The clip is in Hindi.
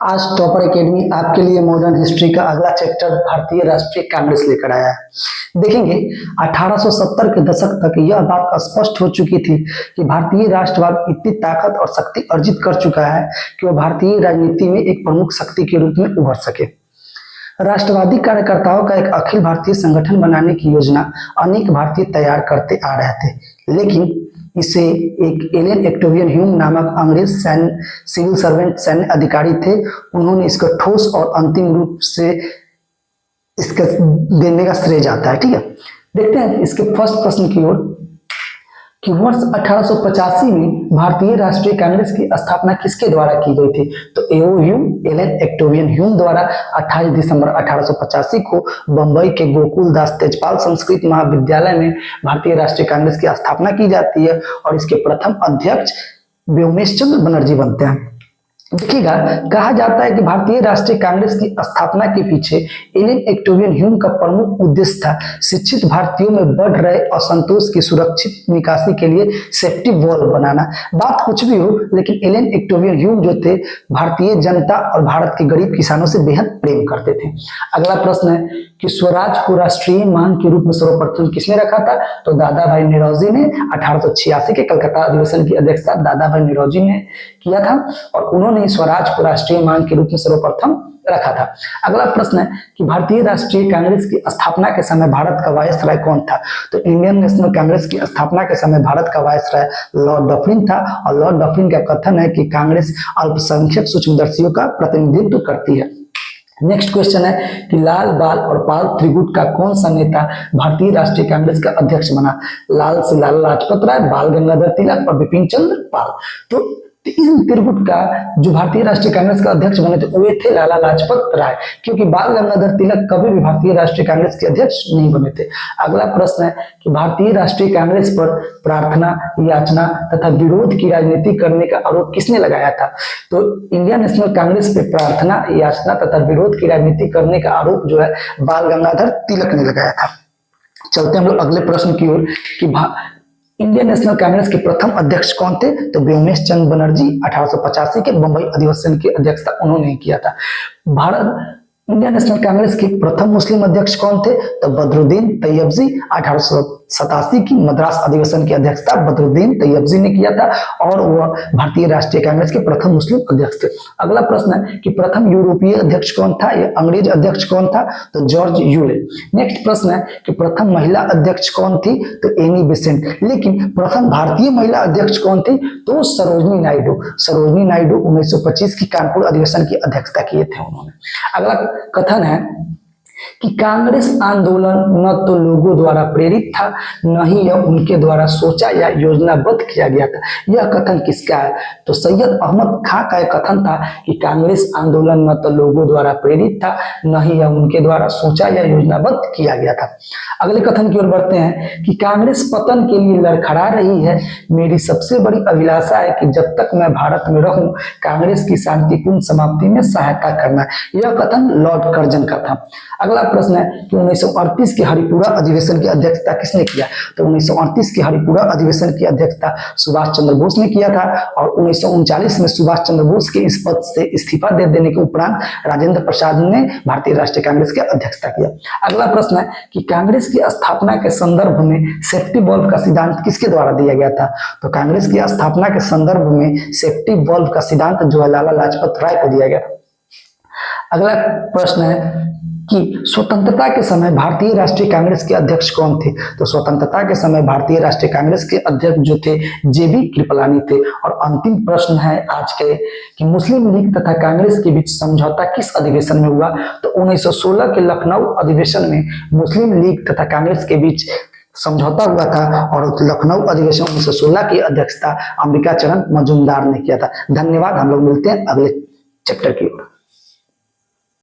आज टॉपर एकेडमी आपके लिए मॉडर्न हिस्ट्री का अगला चैप्टर भारतीय राष्ट्रीय कांग्रेस लेकर आया है। देखेंगे 1870 के दशक तक यह बात स्पष्ट हो चुकी थी कि भारतीय राष्ट्रवाद इतनी ताकत और शक्ति अर्जित कर चुका है कि वह भारतीय राजनीति में एक प्रमुख शक्ति के रूप में उभर सके। राष्ट्रवादी कार्यकर्ताओं का एक अखिल भारतीय संगठन बनाने की योजना अनेक भारतीय तैयार करते आ रहे थे, लेकिन इसे एक एलन एक्टोवियन ह्यूम नामक अंग्रेज सिविल सर्वेंट सैन्य अधिकारी थे। उन्होंने इसको ठोस और अंतिम रूप से इसके देने का श्रेय जाता है। ठीक है, देखते हैं इसके फर्स्ट प्रश्न की ओर कि वर्ष 1885 में भारतीय राष्ट्रीय कांग्रेस की स्थापना किसके द्वारा की गई थी? तो एओ ह्यूम, एलन एक्टोवियन ह्यूम द्वारा 28 दिसंबर 1885 को बंबई के गोकुल दास तेजपाल संस्कृत महाविद्यालय में भारतीय राष्ट्रीय कांग्रेस की स्थापना की जाती है और इसके प्रथम अध्यक्ष व्योमेश चंद्र बनर्जी बनते हैं। देखिएगा, कहा जाता है कि भारतीय राष्ट्रीय कांग्रेस की स्थापना के पीछे एलन एक्टोवियन ह्यूम का प्रमुख उद्देश्य था शिक्षित भारतीयों में बढ़ रहे असंतोष की सुरक्षित निकासी के लिए सेफ्टी वॉल बनाना। बात कुछ भी हो, लेकिन एलन एक्टोवियन ह्यूम जो थे भारतीय जनता और भारत के गरीब किसानों से बेहद प्रेम करते थे। अगला प्रश्न है कि स्वराज को राष्ट्रीय मांग के रूप में सर्वप्रथम किसने रखा था? तो दादा भाई नौरोजी ने 1886 के कलकत्ता अधिवेशन की अध्यक्षता दादा भाई नौरोजी ने किया था और उन्होंने स्वराज को राष्ट्रीय मांग के रूप में सर्वप्रथम रखा था। अगला प्रश्न है कि भारतीय राष्ट्रीय कांग्रेस की स्थापना के समय भारत का वायसराय कौन था? तो इंडियन नेशनल कांग्रेस की स्थापना के समय भारत का वायसराय लॉर्ड डफरिन था और लॉर्ड डफरिन का कथन है कि कांग्रेस अल्पसंख्यक सूक्ष्मदर्शियों का प्रतिनिधित्व करती है। नेक्स्ट क्वेश्चन है कि लाल, बाल और पाल त्रिगुट का कौन सा नेता भारतीय राष्ट्रीय कांग्रेस का अध्यक्ष बना? लाल से लाला लाजपत राय, बाल गंगाधर तिलक और बिपिन चंद्र पाल। तो इन त्रिगुट का जो भारतीय राष्ट्रीय कांग्रेस का अध्यक्ष बने थे वे थे लाला लाजपत राय, क्योंकि बाल गंगाधर तिलक कभी भी भारतीय राष्ट्रीय कांग्रेस के अध्यक्ष नहीं बने थे। अगला प्रश्न है कि भारतीय राष्ट्रीय कांग्रेस पर प्रार्थना, याचना तथा विरोध की राजनीति करने का आरोप किसने लगाया था? तो इंडियन नेशनल कांग्रेस पे प्रार्थना, याचना तथा विरोध की राजनीति करने का आरोप जो है बाल गंगाधर तिलक ने लगाया था। चलते हम लोग अगले प्रश्न की ओर कि इंडियन नेशनल कांग्रेस के प्रथम अध्यक्ष कौन थे? तो व्योमेश चंद्र बनर्जी 1885 के बंबई अधिवेशन की अध्यक्षता उन्होंने किया था। इंडियन नेशनल कांग्रेस के प्रथम मुस्लिम अध्यक्ष कौन थे? तो बदरुद्दीन तैयबजी 1887 की मद्रास अधिवेशन की अध्यक्षता बदरुद्दीन तैयबजी ने किया था और वह भारतीय राष्ट्रीय कांग्रेस के प्रथम मुस्लिम अध्यक्ष थे। अगला प्रश्न है कि प्रथम यूरोपीय अध्यक्ष कौन था या अंग्रेज अध्यक्ष कौन था? तो जॉर्ज यूले। नेक्स्ट प्रश्न है कि प्रथम महिला अध्यक्ष कौन थी? तो एनी बेसेंट। लेकिन प्रथम भारतीय महिला अध्यक्ष कौन थी? तो सरोजनी नायडू। सरोजनी नायडू 1925 की कानपुर अधिवेशन की अध्यक्षता किए थे उन्होंने। अगला कथन है कि कांग्रेस आंदोलन न तो लोगों द्वारा प्रेरित था, न ही यह उनके द्वारा सोचा या योजनाबद्ध किया गया था। यह कथन किसका है? तो सैयद अहमद खां का यह कथन था कि कांग्रेस आंदोलन न तो लोगों द्वारा प्रेरित था, न ही यह उनके द्वारा सोचा या योजनाबद्ध किया गया था। अगले कथन की ओर बढ़ते हैं कि कांग्रेस पतन के लिए लड़खड़ा रही है। मेरी सबसे बड़ी अभिलाषा है कि जब तक मैं भारत में रहूं, कांग्रेस की शांतिपूर्ण समाप्ति में सहायता करना। यह कथन लॉर्ड कर्जन का था। अगला प्रश्न है कि 1938 के हरिपुरा अधिवेशन की अध्यक्षता किसने किया? तो 1938 के हरिपुरा अधिवेशन की अध्यक्षता सुभाष चंद्र बोस ने किया था और 1939 में सुभाष चंद्र बोस के इस पद से इस्तीफा दे देने के उपरांत राजेंद्र प्रसाद ने भारतीय राष्ट्रीय कांग्रेस की अध्यक्षता किया। अगला प्रश्न है कि कांग्रेस की स्थापना के संदर्भ में सेफ्टी वॉल्व का सिद्धांत किसके द्वारा दिया गया था? तो कांग्रेस की स्थापना के संदर्भ में सेफ्टी वॉल्व का सिद्धांत जो है लाला लाजपत राय को दिया गया। अगला प्रश्न है कि स्वतंत्रता के समय भारतीय राष्ट्रीय कांग्रेस के अध्यक्ष कौन थे? तो स्वतंत्रता के समय भारतीय राष्ट्रीय कांग्रेस के अध्यक्ष जो थे जेबी कृपलानी थे। और अंतिम प्रश्न है आज के कि मुस्लिम लीग तथा कांग्रेस के बीच समझौता किस अधिवेशन में हुआ? तो 1916 के लखनऊ अधिवेशन में मुस्लिम लीग तथा कांग्रेस के बीच समझौता हुआ था और लखनऊ अधिवेशन 1916 की अध्यक्षता अंबिका चरण मजूमदार ने किया था। धन्यवाद। हम लोग मिलते हैं अगले चैप्टर की ओर।